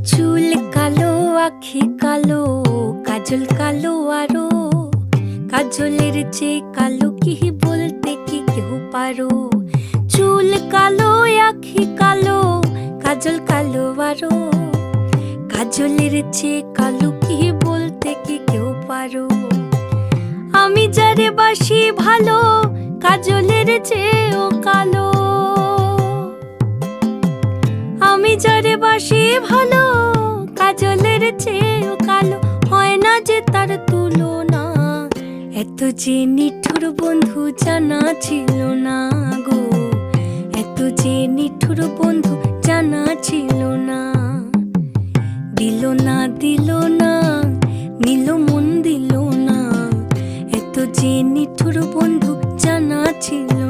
চুল কালো, আখি কালো, কাজল কালো আরো। কাজলের চেয়ে কালো কি বলতে কি কেউ পারো? চুল কালো, আখি কালো, কাজল কালো আরো। কাজলের চেয়ে কালো কি বলতে কি কেউ পারো? আমি যারে বাসি ভালো, কাজলের চেয়েও কালো। আমি যারে বাসি ভালো, কাজলের চেয়েও কালো। হয় না যে তার তুলনা, এত যে নিঠুর বন্ধু জানা ছিল না গো। এত যে নিঠুর বন্ধু জানা ছিল না। দিল না, দিল না, নিল মন দিল না। এত যে নিঠুর বন্ধু জানা ছিল